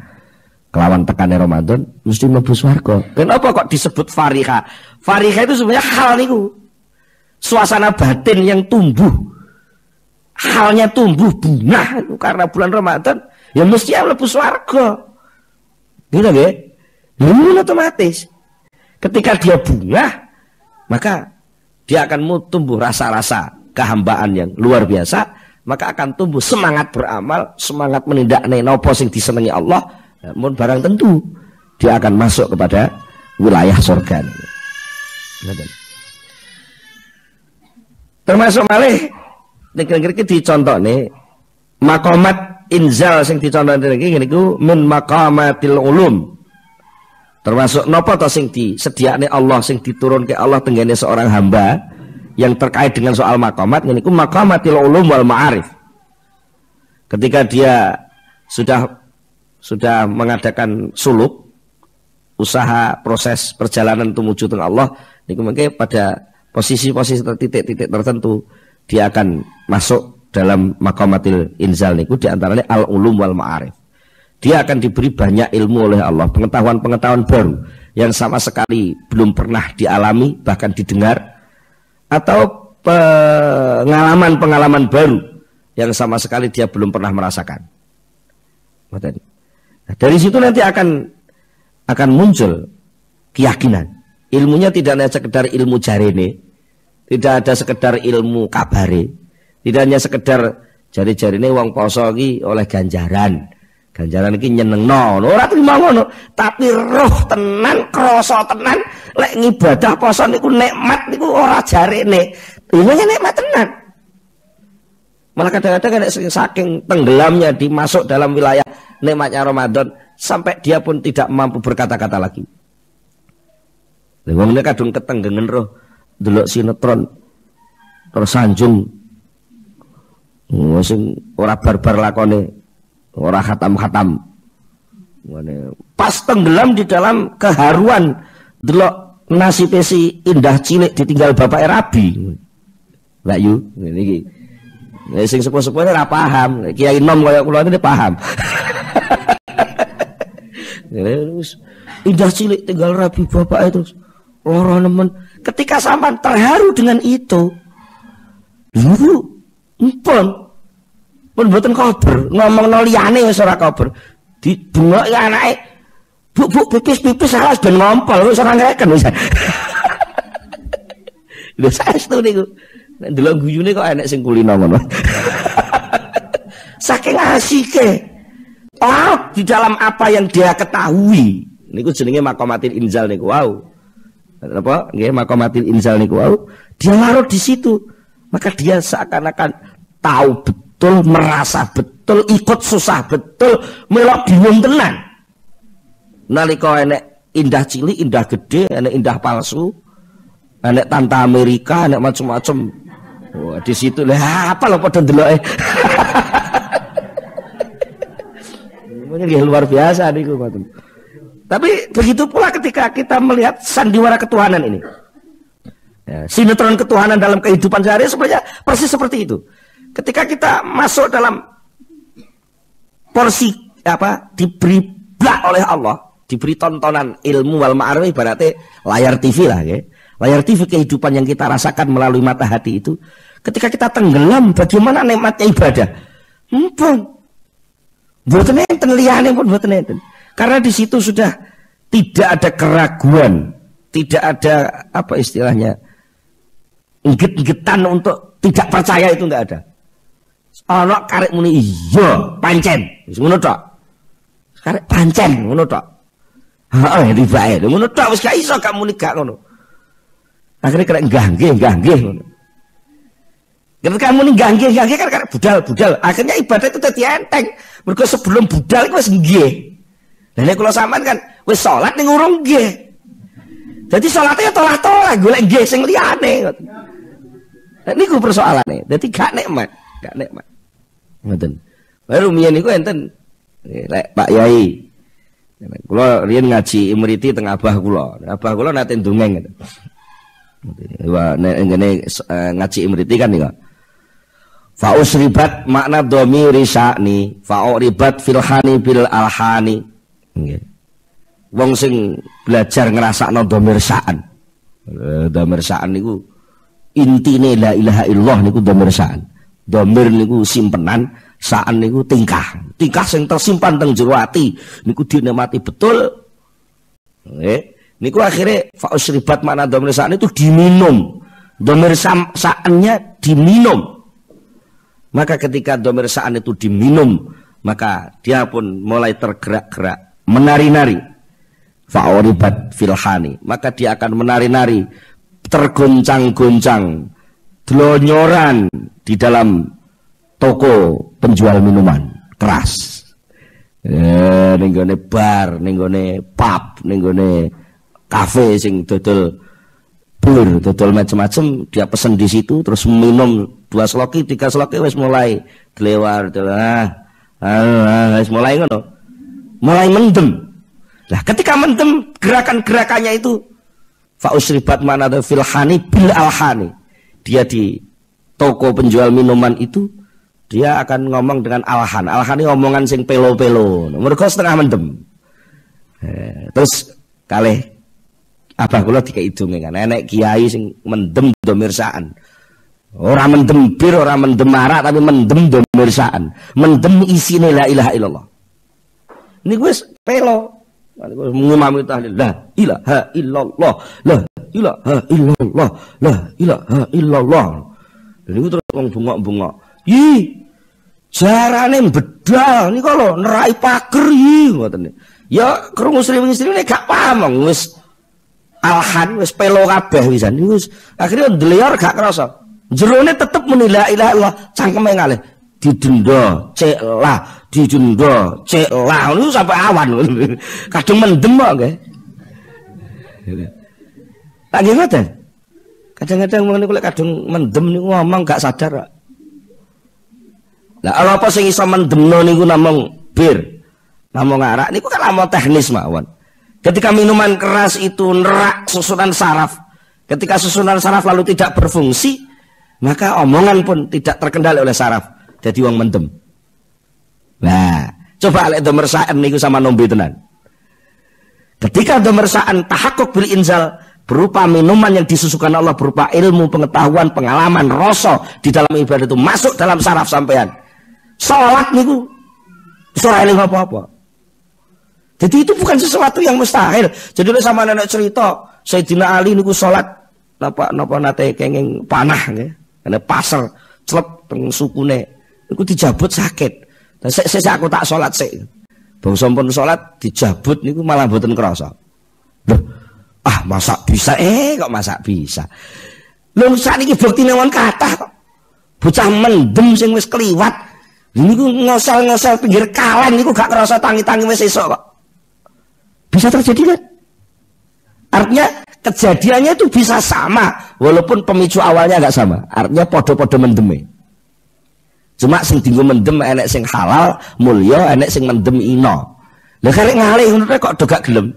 kelawan tekane Ramadan mesti mlebu swarga. Kenapa kok disebut fariha? Fariha itu sebenarnya hal niku. Suasana batin yang tumbuh. Halnya tumbuh bunga itu karena bulan Ramadan, ya mesti mlebu swarga. Gitu nggih? Ini otomatis. Ketika dia bunga, maka dia akan tumbuh rasa-rasa kehambaan yang luar biasa, maka akan tumbuh semangat beramal, semangat menindakne napa sing disenengi Allah, mun barang tentu dia akan masuk kepada wilayah surga. Termasuk malih nek dicontone maqamat inzal sing dicontone iki niku min maqamatil ulum. Termasuk napa to sing disediakne Allah, sing diturunke Allah tenggene seorang hamba yang terkait dengan soal maqamat niku maqamatil ulum wal ma'arif. Ketika dia sudah mengadakan suluk, usaha proses perjalanan menuju ke Allah, niku mengke pada posisi-posisi titik-titik tertentu dia akan masuk dalam maqamatil inzal niku di antaranya al ulum wal ma'arif. Dia akan diberi banyak ilmu oleh Allah, pengetahuan-pengetahuan baru yang sama sekali belum pernah dialami, bahkan didengar, atau pengalaman-pengalaman baru yang sama sekali dia belum pernah merasakan. Nah, dari situ nanti akan muncul keyakinan. Ilmunya tidak hanya sekedar ilmu jarene, tidak ada sekedar ilmu kabare, tidak hanya sekedar jari-jarine wong poso iki oleh ganjaran. Ganjaran iki nyenengno, ora trimo ngono, tapi roh tenan, krasa tenan, lek ngibadah poso niku nikmat niku ora jarene. Ini nikmat tenan. Malah kadang-kadang saking tenggelamnya dimasuk dalam wilayah nikmatnya Ramadan sampai dia pun tidak mampu berkata-kata lagi. Lha wong nek kadung ketenggengen roh delok sinetron tersanjung. Sing ora barbar lakone. Orang khatam-khatam. Pas tenggelam di dalam keharuan delok nasib si indah cilik ditinggal bapak rabi. Lah yu niki. Sing sepuh-sepuh ora paham, Kiai Nom kaya kula ini paham. Indah cilik tinggal rabi bapak itu. Lara nemen. Ketika sampean terharu dengan itu, lu empon pun mboten kabar, ngomongno liyane wis ora kabar. Dibengok ya anake. Bu pipis salah ben ngompol wis ora ngreken wis. Lho saestu niku. Nek ndelok guyune kok enek sing kulino ngono. Saking asike. Di dalam apa yang dia ketahui. Niku jenenge maqamatil inzal niku wau. Apa? Nggih maqamatil inzal niku wau. Dia larut di situ. Maka dia seakan-akan tahu betul, merasa betul, ikut susah betul, melok bingung tenan. Nalika enek indah cilik, indah gede, enek indah palsu, enek tante Amerika, enek macam-macam. Wah, di situ lah apa lho padha ndeloke. Ini luar biasa niku, Pak. Tapi begitu pula ketika kita melihat sandiwara ketuhanan ini. Ya, sinetron ketuhanan dalam kehidupan sehari sebenarnya persis seperti itu. Ketika kita masuk dalam porsi diberi blak oleh Allah, diberi tontonan ilmu wal ma'arif, ibaratnya layar TV lah ya. Layar TV kehidupan yang kita rasakan melalui mata hati itu, ketika kita tenggelam bagaimana nikmatnya ibadah. Mboten enten liyane pun mboten enten. Karena di situ sudah tidak ada keraguan, tidak ada apa istilahnya inget-ingetan untuk tidak percaya, itu enggak ada. Ana karek muni iya pancen wis ngono tok. Karek pancen ngono tok. Heeh, tibae. Ngono tok wis gak iso gak muni gak ngono. Akhirnya kena nggih ngono. Ketika kamu nggih kan budal. Akhirnya ibadah itu dadi enteng. Mergo sebelum budal iku wis nggih. Lah nek kula sampean kan wis salat ning urung nggih. Dadi salate tolah-tolah golek nggih sing liyane. Nah, niku persoalane. Dadi gak nikmat. Ngoten. Baru miyen niku enten lek Pak Yai. Kula riyen ngaji imriti teng abah kula. Abah kula nate ndongeng. Wah nek ngene ngaji imriti kan niku. Fa usribat makna dhamiri sya'ni, fa uribat filhani bil alhani. Nggih. Wong sing belajar ngrasakno dhamir sya'an. Dhamir sya'an niku intine la ilaha illallah niku dhamir sya'an. Dhamir niku simpenan, sya'an niku tingkah. Tingkah sing tersimpan teng jero ati niku dinikmati betul. Nggih. Niku akhirnya fa usribat makna dhamir sya'an itu diminum. Dhamir sya'annya diminum. Maka ketika dhamir sya'an itu diminum, maka dia pun mulai tergerak-gerak, menari-nari. Fa'uribat filhani, maka dia akan menari-nari, tergoncang-goncang, delonyoran di dalam toko penjual minuman keras. Ning gone bar, ning gone pub, ning gone kafe sing dodol bir, dodol macam-macam, dia pesen di situ terus minum 2 sloki, 3 sloki wis mulai glewar, wis mulai ngono. Mulai mendem. Lah ketika mendem gerakan-gerakannya itu fa usribat mana filhani bil alhani. Dia di toko penjual minuman itu dia akan ngomong dengan alhan. Alhan ini omongan sing pelo-pelo. Mergo setengah mendem. Terus kalih abah kula dikei donge kan enek kiai sing mendem dhamir sya'an. Ora mendem bir, ora mendem marak, tapi mendem dhamir sya'an. Mendem isine la ilaha illallah. Niku wis pelo. Ngimami tahlil la ilaha illallah, la ilaha illallah, la ilaha illallah. Niku terus wong bungok-bungok. Yi, jarane bedal niku lho nerai pager yi ngoten. Ya krungu sri-sri gak paham wis alhan wis pelo kabeh wisan. Niku akhire ndelior gak krasa. Jerone tetep muni la ilaha illallah, cangkeme ngalih didenda cek lah, didenda cek lah niku sampai awan. Kadung mendem kok nggih. Tak nggih ngoten. Kadang-kadang wong niku lek kadung mendem niku ngomong gak sadar kok. Lah apa sing iso mendemno niku namung bir, namung arak niku kan namung teknis mawon. Ketika minuman keras itu nerak susunan saraf, ketika susunan saraf lalu tidak berfungsi, maka omongan pun tidak terkendali oleh saraf. Jadi wong mendem. Nah, coba lek dhamir sya'an niku sama nombe tenan. Ketika dhamir sya'an tahakkuk bil inzal berupa minuman yang disusukan Allah, berupa ilmu, pengetahuan, pengalaman, rasa di dalam ibadah itu masuk dalam saraf sampean. Salat niku ora eling apa-apa. Jadi itu bukan sesuatu yang mustahil. Jadi lek sama nenek cerita Sayyidina Ali niku salat napa nate kenging panah nggih. Ana pasar celep teng sukune niku dijabut sakit. Lah sik aku tak salat sik. Bangsa pun salat dijabut niku malah mboten krasa. Loh, masak bisa kok masak bisa. Lho sakniki buktine wong kathah kok. Bocah mendem sing wis kliwat. Niku ngosel-ngosel pinggir kalan niku gak krasa tangi-tangi wis esuk kok. Bisa terjadi kan? Artinya kejadiannya itu bisa sama walaupun pemicu awalnya agak sama. Artinya podo-podo mendeme. Cuma sing dienggo mendem enek sing halal, mulya, enek sing mendem ino. Lah karek ngalih ngono kok do gak gelem.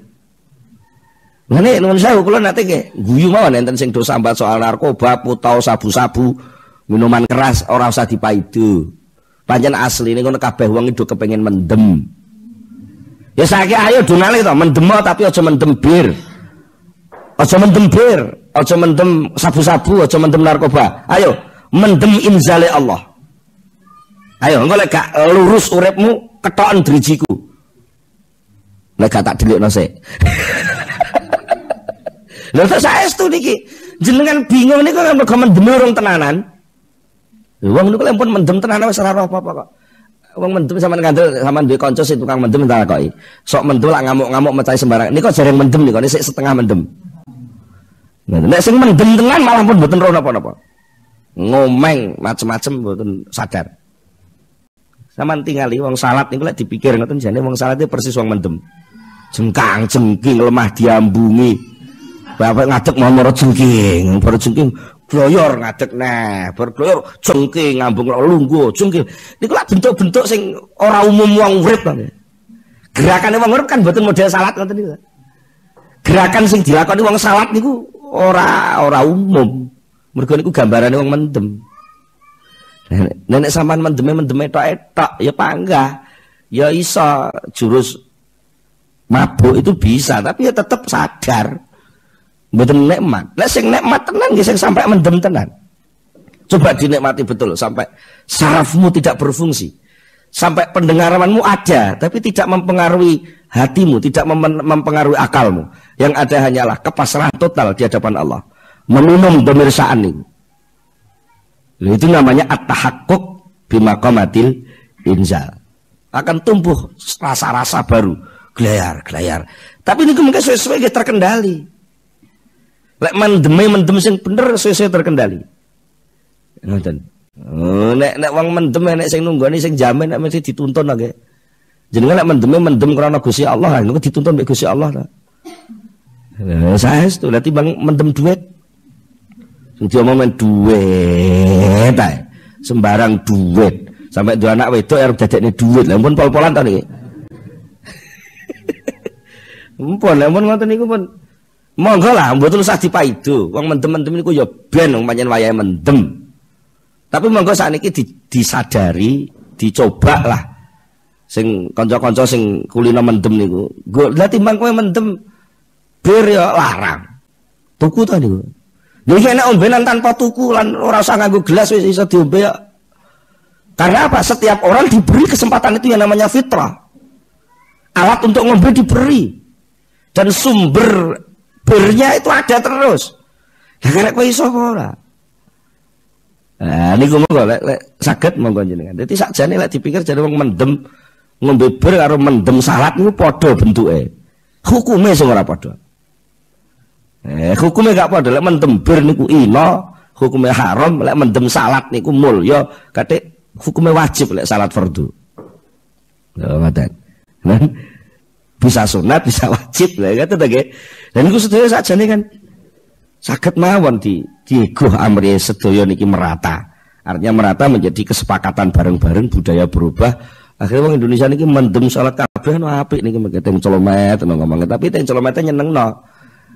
Ngene nuwun sewu kula nate nggih guyu mawon enten sing do sambat soal narkoba, putau, sabu-sabu, minuman keras ora usah dipaidu. Pancen asline ngono kabeh wong do kepengin mendem. Ya saiki ayo do ngalih to, mendem tapi aja mendem bir. Aja mendem bir, aja mendem sabu-sabu, aja mendem narkoba. Ayo mendem inzale Allah. Ayo engko lek gak lurus uripmu ketoken drijiku. Lek gak tak delikno sik. Lha kok saestu niki jenengan bingung niku mergo mendem urung tenanan. Wong niku lek pun mendem tenanan wis ora apa-apa kok. wong mendem sampean ngandel sampean duwe kanca sing tukang mendem tak takoki. Sok mendem lak ngamuk-ngamuk mecahi sembarang. Niku jarang mendem niku, sik setengah mendem. Nek sing mendem tenan malah pun mboten ro napa-napa. Ngomeng macem-macem mboten sadar. Sampeyan tingali wong salat niku lek dipikir ngoten jane wong salat iki persis wong mendem. Jengkang jengking lemah diambungi. Bapak ngadeg momor jengking, baru jengking gloyor ngadeg nah, baru gloyor jengking ngambung lungguh jengking. Niku lak bentuk-bentuk sing ora umum wong urip to. Gerakane wong urip kan mboten model salat ngoten niku. Gerakan sing dilakoni wong salat niku ora umum. Mergo niku gambarane wong mendem. Nek sampean mendeme tok ya panggah. Ya iso jurus mabuk itu bisa, tapi ya tetap sadar. Mboten nikmat. Nek sing nikmat tenan nggih sing sampai mendem tenan. Coba dinikmati betul sampai sarafmu tidak berfungsi. Sampai pendengaranmu ada tapi tidak mempengaruhi hatimu, tidak mempengaruhi akalmu. Yang ada hanyalah kepasrahan total di hadapan Allah. Meminum pemirsaan ini. Itu namanya at-tahaqquk bimaqamatil inzal. Akan tumbuh rasa-rasa baru, gelayar. Tapi ini mungkin sesuai terkendali. Lek mendem sing bener sesuai terkendali. Ngoten. Nek wong mendem nek sing nunggoni sing jamin nek mesti dituntun nggih. Jenengan nek mendem krana Gusti Allah niku dituntun mek Gusti Allah ta. Saestu lha timbang mendem duit. Sing diomongin duit ae. Sembarang duit. Sampai dua anak wedok arep dadekne duit. Lah pun pol-polan ta niki. Mumpun ngoten niku pun monggo lah mboten usah dipaido. Wong mendem-mendem niku ya ben wong pancen wayahe mendem. Tapi monggo sakniki disadari, dicoba lah. Sing kanca-kanca sing kulino mendem niku. Lah timbang kowe mendem bir ya larang. Tuku ta niku. Lha iki enak ombenan tanpa tuku lan ora usah nganggo gelas wis iso diombe ya. Karena apa? Setiap orang diberi kesempatan itu yang namanya fitrah. Alat untuk ngombe diberi. Dan sumber birnya itu ada terus. Ya karek kowe iso apa ora? Nah, niku monggo lek saged monggo jenengan. Dadi sakjane lek dipikir jane wong mendem ngombe bir karo mendem salat niku padha bentuke. Hukume sing ora padha. Hukume gak padha. Lek mendem bir niku ina, hukume haram, lek mendem salat niku mulya, kathik hukume wajib lek salat fardu. Ya ngoten. Bisa sunat, bisa wajib lah kata nggih. Dan niku sedaya sakjane kan saged mawon diego amri sedaya niki merata. Artinya merata menjadi kesepakatan bareng-bareng, budaya berubah. Akhirnya wong Indonesia niki mendem salat kabeh no apik niki teng celomet ngomong. Tapi teng celomete nyenengno.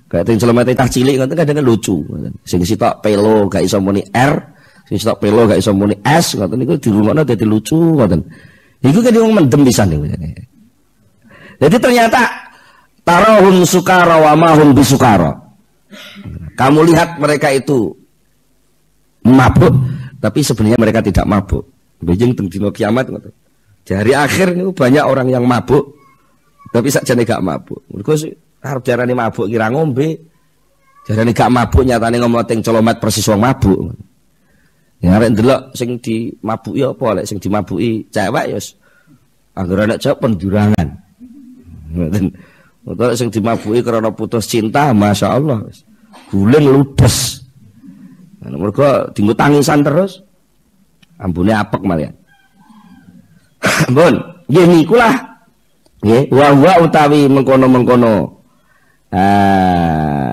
Kayak teng celomete tah cilik ngoten kadang lucu. Sing sitok pelo gak iso muni R, sing sitok pelo gak iso muni S ngoten niku dirungokno dadi lucu ngoten. Iku kan wong mendem pisan niku. Jadi ternyata tarahum sukara wa mahum bisukara. Kamu lihat mereka itu mabuk, tapi sebenarnya mereka tidak mabuk. Bejeng teng dina kiamat ngoten. Di hari akhir itu banyak orang yang mabuk, tapi sakjane gak mabuk. Mergo arep diarani mabuk kira ngombe. Diarani gak mabuk nyatane ngomong teng celomet persis wong mabuk. Ya arek ndelok sing dimabuki apa lek sing dimabuki cewek ya anggere nek cewek pendurangan. Ngoten. Utawa sing dimabuki karena putus cinta, Masya Allah guling ludes. Mergo dienggo tangisan terus. Ambune apek malian. Ampun, nggih niku lah. Nggih, wa utawi mengkono-mengkono.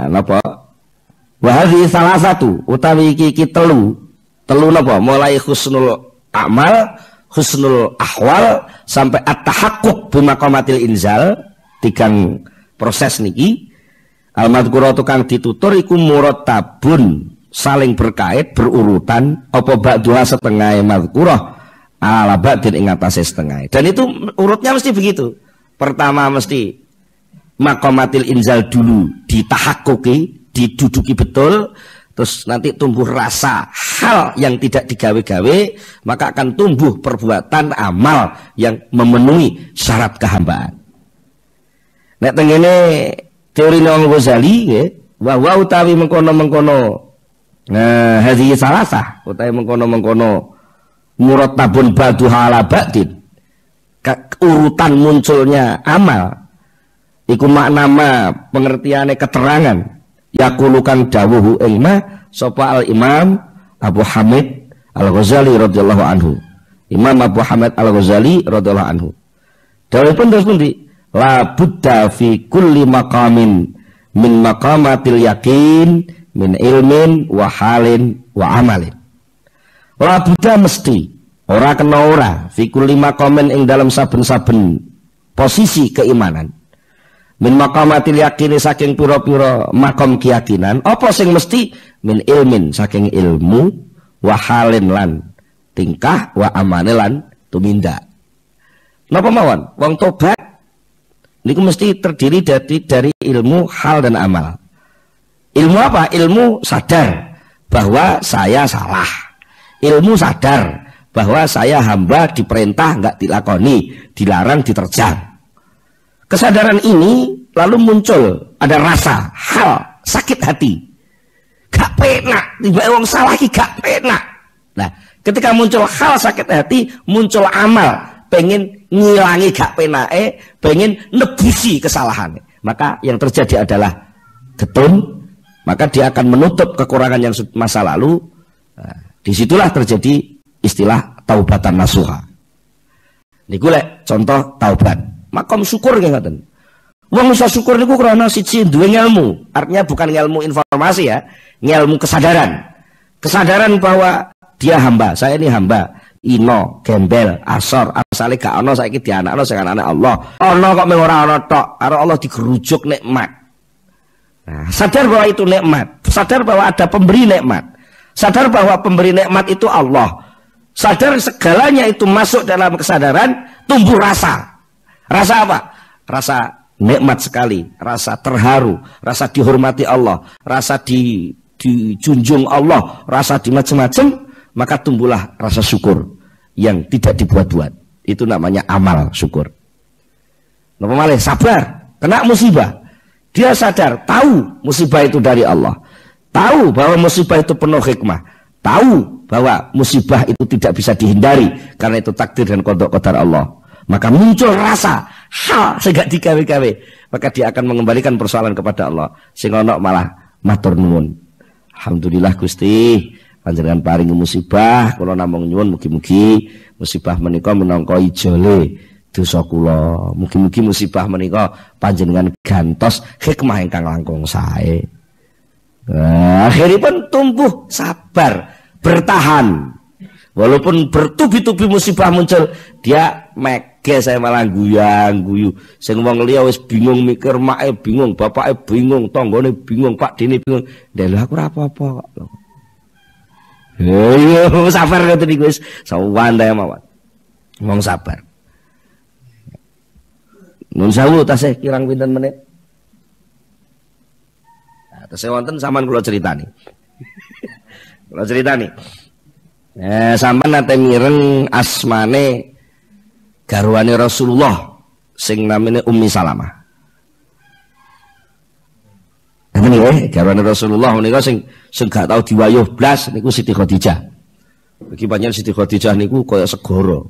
Napa? Wa hadhihi salasatu utawi iki telu napa? Mulai husnul amal, husnul ahwal sampai at-tahaqquk bimaqamatil inzal. Tigang proses niki al-madhkuratu kang ditutur iku murattabun saling berkait berurutan apa ba'duha setengah madhkurah ala ba'din ing atase setengah. Dan itu urutnya mesti begitu. Pertama mesti maqamatil inzal dulu ditahakkuki, diduduki betul, terus nanti tumbuh rasa hal yang tidak digawe-gawe, maka akan tumbuh perbuatan amal yang memenuhi syarat kehambaan. Nek tengene teori Imam Ghazali nggih, wa utawi mengkono-mengkono. Nah, hadhihi salasah utawi mengkono-mengkono murattabun ba'duha ala ba'din. urutan munculnya amal iku maknama pengertiane keterangan yakulukan dawuhu ing ma sapa al Imam Abu Hamid Al-Ghazali radhiyallahu anhu. Imam Abu Hamid Al-Ghazali radhiyallahu anhu dawuhipun terus pundi la budda fi kulli maqamin min maqamatil yakin min ilmin wa halin wa amalin. La budda mesti ora kena ora fi kulli maqamin ing dalam saben-saben posisi keimanan min maqamatil yakini saking pira-pira makom keyakinan apa sing mesti min ilmin saking ilmu wa halin lan tingkah wa amalin lan tumindak. Napa mawon wong tobat niku mesti terdiri dari ilmu, hal dan amal. Ilmu apa? Ilmu sadar bahwa saya salah. Ilmu sadar bahwa saya hamba diperintah enggak dilakoni, dilarang diterjang. Kesadaran ini lalu muncul ada rasa, hal, sakit hati. Gak penak, tiba wong salah iki gak penak. Nah, ketika muncul hal sakit hati, muncul amal, pengen ngilangi gak penake, pengen nebusi kesalahannya. Maka yang terjadi adalah getun, maka dia akan menutup kekurangan yang masa lalu. Nah, disitulah terjadi istilah taubatan nasuha. Niku lek contoh taubat. Makom syukur nggih ngoten. Wong iso syukur niku krana siji duwe ilmu. Artinya bukan ilmu informasi ya, ilmu kesadaran. Kesadaran bahwa dia hamba, saya ini hamba. Ino, gembel, asor, asale gak ana saiki dianakno sing anane Allah. Ana kok mung ora ana tok, karo Allah digerujuk nikmat. Nah, sadar bahwa itu nikmat, sadar bahwa ada pemberi nikmat. Sadar bahwa pemberi nikmat itu Allah. Sadar segalanya itu masuk dalam kesadaran, tumbuh rasa. Rasa apa? Rasa nikmat sekali, rasa terharu, rasa dihormati Allah, rasa dijunjung Allah, rasa di macam-macam. Maka tumbuhlah rasa syukur yang tidak dibuat-buat. Itu namanya amal syukur. Napa malih sabar, kena musibah. Dia sadar, tahu musibah itu dari Allah. Tahu bahwa musibah itu penuh hikmah. Tahu bahwa musibah itu tidak bisa dihindari karena itu takdir dan qada Allah. Maka muncul rasa hal sing gak digawe-gawe. Maka dia akan mengembalikan persoalan kepada Allah. Sing ana malah matur nuwun. Alhamdulillah Gusti. Panjenengan paringi musibah, kula namung nyuwun mugi-mugi musibah menika minangka ijole dosa kula. Mugi-mugi musibah menika panjenengan gantos hikmah ingkang langkung sae. Akhiripun tumbuh sabar, bertahan. Walaupun bertubi-tubi musibah muncul, dia mege saya malah guyang-guyu. Sing wong liya wis bingung mikir, make bingung, bapake bingung, tanggane bingung, Pak Dene bingung. Lha aku ora apa-apa kok. Sabar kata niku wis sawan ta mawon. Wong sabar. Nun sawu tasih kirang pinten menit? Nah, tasih wonten sampean kula critani. Kula critani. Sampean nate mireng asmane garwane Rasulullah sing namine Ummi Salamah. Ini garwane Rasulullah menika sing gak tau diwayuh blas niku Siti Khadijah. Bagi panjenengan Siti Khadijah niku kaya segara.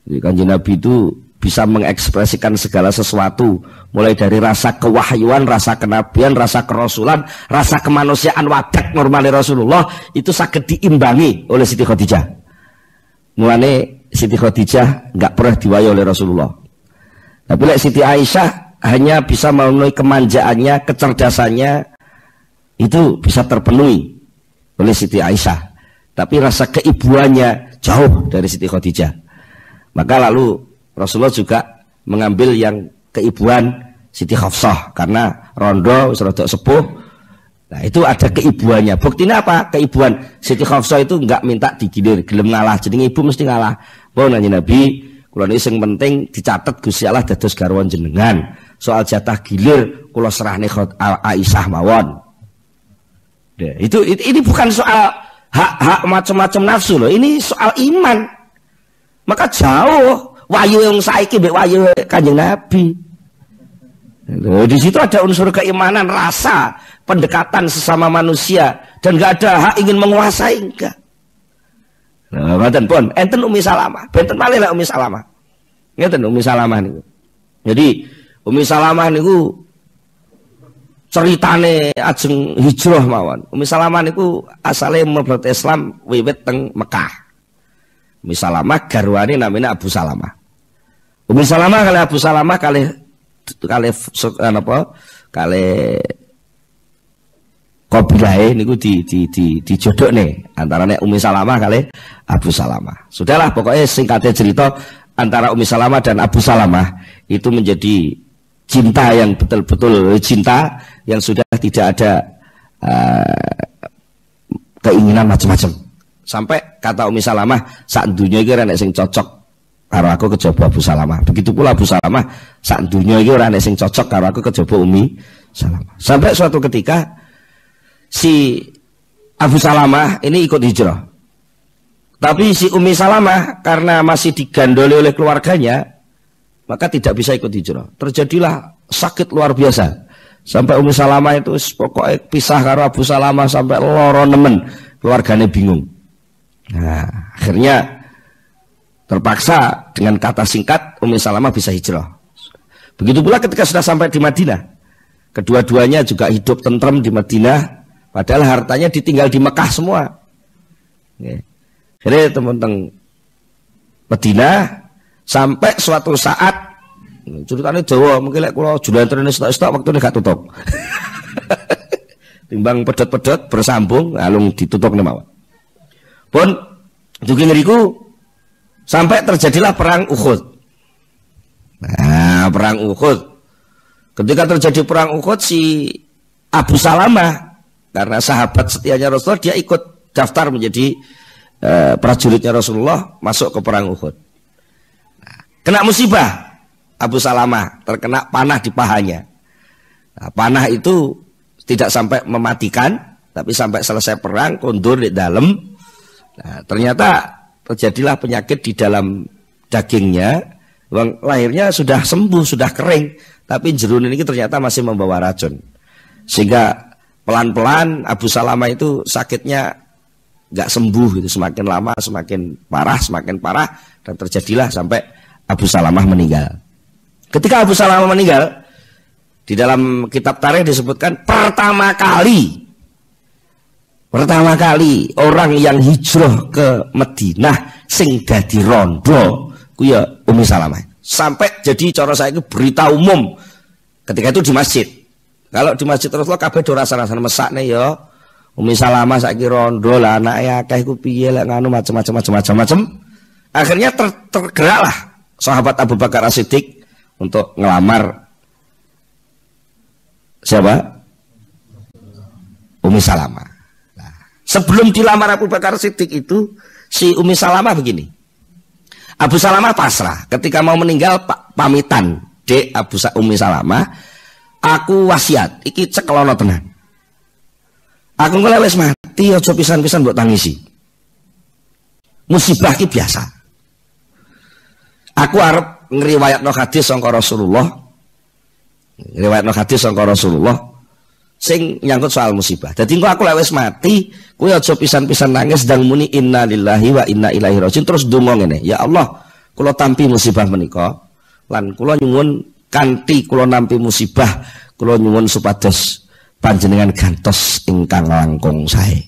Jadi Kanjeng Nabi itu bisa mengekspresikan segala sesuatu, mulai dari rasa kewahyuan, rasa kenabian, rasa kerasulan, rasa kemanusiaan wadak normale Rasulullah itu saged diimbangi oleh Siti Khadijah. Mulane Siti Khadijah enggak pernah diwayuh oleh Rasulullah. Tapi lek Siti Aisyah hanya bisa memenuhi kemanjaannya, kecerdasannya itu bisa terpenuhi oleh Siti Aisyah. Tapi rasa keibuannya jauh dari Siti Khadijah. Maka lalu Rasulullah juga mengambil yang keibuan Siti Hafsah karena rondo wis rada sepuh. Nah, itu ada keibuannya. Buktinya apa? Keibuan Siti Hafsah itu enggak minta digilir, gelem ngalah. Jadi ibu mesti ngalah. Pun Nabi, kula niki sing penting dicatet Gusti Allah dados garwan jenengan. Soal jatah gilir kula serahne Aisyah mawon. Ini bukan soal hak macam-macam nafsu loh. Ini soal iman. Maka jauh wahyu yang saiki mbek wahyu Kanjeng Nabi. Loh, di situ ada unsur keimanan, rasa, pendekatan sesama manusia dan nggak ada hak ingin menguasai enggak. Nah, ngoten pun enten Ummi Salamah, benten malih lah Ummi Salamah. Ngeten Ummi Salamah niku. Jadi Ummi Salamah niku ceritane ajeng hijrah mawon. Ummi Salamah niku asale mlebu Islam wiwit teng Mekah. Ummi Salamah garwane namanya Abu Salamah. Ummi Salamah kali Abu Salamah kali kabilahe niku dijodhokne antarane Ummi Salamah kali Abu Salamah. Sudahlah pokoknya singkatnya cerita antara Ummi Salamah dan Abu Salamah itu menjadi cinta yang betul-betul cinta yang sudah tidak ada keinginan macam-macam. Sampai kata Ummi Salamah, sak dunya iki ora nek sing cocok karo aku kejaba Abu Salamah. Begitu pula Abu Salamah, sak dunya iki ora nek sing cocok karo aku kejaba Ummi Salamah. Sampai suatu ketika si Abu Salamah ini ikut hijrah. Tapi si Ummi Salamah karena masih digandoli oleh keluarganya, maka tidak bisa ikut hijrah. Terjadilah sakit luar biasa. Sampai Ummi Salamah itu pokoknya pisah karo Abu Salamah sampai loro nemen, keluarganya bingung. Nah, akhirnya terpaksa dengan kata singkat Ummi Salamah bisa hijrah. Begitu pula ketika sudah sampai di Madinah. Kedua-duanya juga hidup tentrem di Madinah, padahal hartanya ditinggal di Mekah semua. Oke. Jadi teman-teman Madinah sampai suatu saat ceritanya Jawa mungkin lek kula julantrene stok-stok waktune gak tutup. Timbang pedot-pedot bersambung alung ditutup mawon. Pun dugi ngriku sampai terjadilah perang Uhud. Nah, perang Uhud. Ketika terjadi perang Uhud si Abu Salamah karena sahabat setianya Rasulullah dia ikut daftar menjadi prajuritnya Rasulullah masuk ke perang Uhud. Nah, kena musibah Abu Salamah, terkena panah di pahanya. Nah, panah itu tidak sampai mematikan, tapi sampai selesai perang kondur di dalam. Nah, ternyata terjadilah penyakit di dalam dagingnya. Lahirnya sudah sembuh, sudah kering, tapi jerun ini ternyata masih membawa racun. Sehingga pelan-pelan Abu Salamah itu sakitnya nggak sembuh gitu, semakin lama semakin parah dan terjadilah sampai Abu Salamah meninggal. Ketika Abu Salamah meninggal, di dalam kitab tarikh disebutkan pertama kali orang yang hijrah ke Madinah sing dadi rondo ku ya Ummi Salamah. Sampai jadi cara saya itu berita umum ketika itu di masjid. Kalau di masjid Rasulullah kabeh do rasa-rasane mesakne ya Ummi Salamah saiki rondo lah anake akeh iku piye lek nganu macam-macam. Akhirnya tergeraklah sahabat Abu Bakar As-Siddiq untuk ngelamar siapa? Ummi Salamah. Nah, sebelum dilamar Abu Bakar As-Siddiq itu si Ummi Salamah begini. Abu Salamah pasrah ketika mau meninggal pamitan, "Dek Ummi Salamah, aku wasiat iki cekelono tenan. Aku engko wis mati aja pisan-pisan mbok tangisi. Musibah ki biasa. Aku arep ngriwayatno hadis sangka Rasulullah. Ngriwayatno hadis sangka Rasulullah sing nyangkut soal musibah. Dadi engko aku lek wis mati, kowe aja pisan-pisan nangis dan muni innalillahi wa inna ilaihi rajiun terus donga ngene. Ya Allah, kula tampi musibah menika lan kula nyuwun kanthi kula nampi musibah, kula nyuwun supados panjenengan gantos ingkang langkung sae.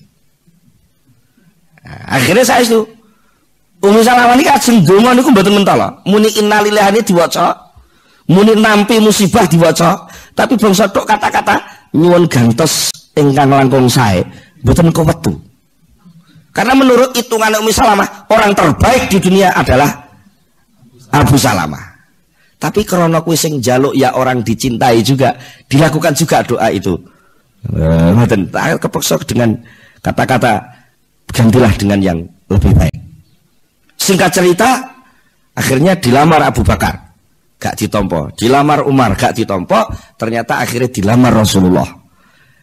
Nah, akhirnya saya itu Ummi Salamah niki ajeng donga niku mboten mentala. Muni innalillahi diwaca, muni nampi musibah diwaca, tapi bangsa tok kata-kata nyuwun gantos ingkang langkung sae mboten kewetu. Karena menurut hitungan Ummi Salamah orang terbaik di dunia adalah Abu Salamah. Tapi karena kuwi sing njaluk ya orang dicintai juga, dilakukan juga doa itu. Mboten kepeksa dengan kata-kata gantilah dengan yang lebih baik. Singkat cerita, akhirnya dilamar Abu Bakar, gak ditompo. Dilamar Umar, gak ditompo. Ternyata akhirnya dilamar Rasulullah.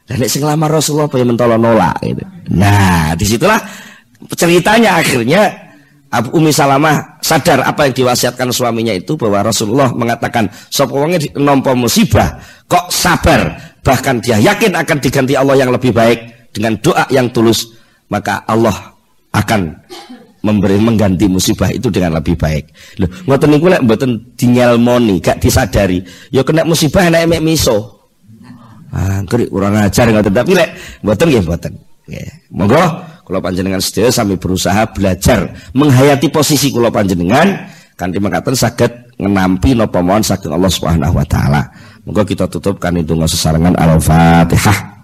Dan sing lamar Rasulullah pengen mentolo nolak gitu. Nah, disitulah ceritanya akhirnya Ummi Salamah sadar apa yang diwasiatkan suaminya itu, bahwa Rasulullah mengatakan sapa wonge nampa musibah kok sabar, bahkan dia yakin akan diganti Allah yang lebih baik dengan doa yang tulus, maka Allah akan mengganti musibah itu dengan lebih baik. Lho, ngoten niku lek mboten dinyelmoni, gak disadari, ya kena musibah enak mek miso. Ah, keri kurang ajar ngoten, tapi lek mboten nggih mboten. Nggih. Monggo kula panjenengan sedaya sami berusaha belajar menghayati posisi kula panjenengan kanthi mekaten saged ngenampi napa mawon saking Allah Subhanahu wa taala. Monggo kita tutup kanthi donga sesarengan Al-Fatihah.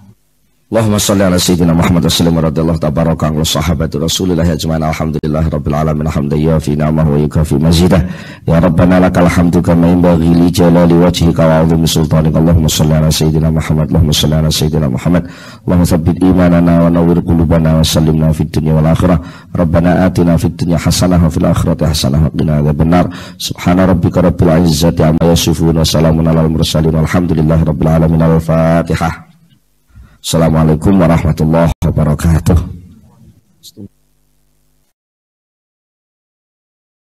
Allahumma sholli ala sayyidina Muhammad wa sallim radhiyallahu tabaraka wa sahabati Rasulillah ajma'in alhamdulillah rabbil alamin hamdan yafi ni'amahu wa yukafi mazidah ya rabbana lakal hamdu kama yanbaghi li jalali wajhika wa 'azimi sultanika Allahumma sholli ala sayyidina Muhammad Allahumma sholli ala sayyidina Muhammad Allahumma tsabbit imanana wa nawwir qulubana wa sallimna fid dunya wal akhirah rabbana atina fid dunya hasanah wa fil akhirati hasanah wa qina adzabannar subhana rabbika rabbil izzati amma yasifun wa salamun alal mursalin walhamdulillahi rabbil alamin al-fatihah. Assalamualaikum warahmatullahi wabarakatuh.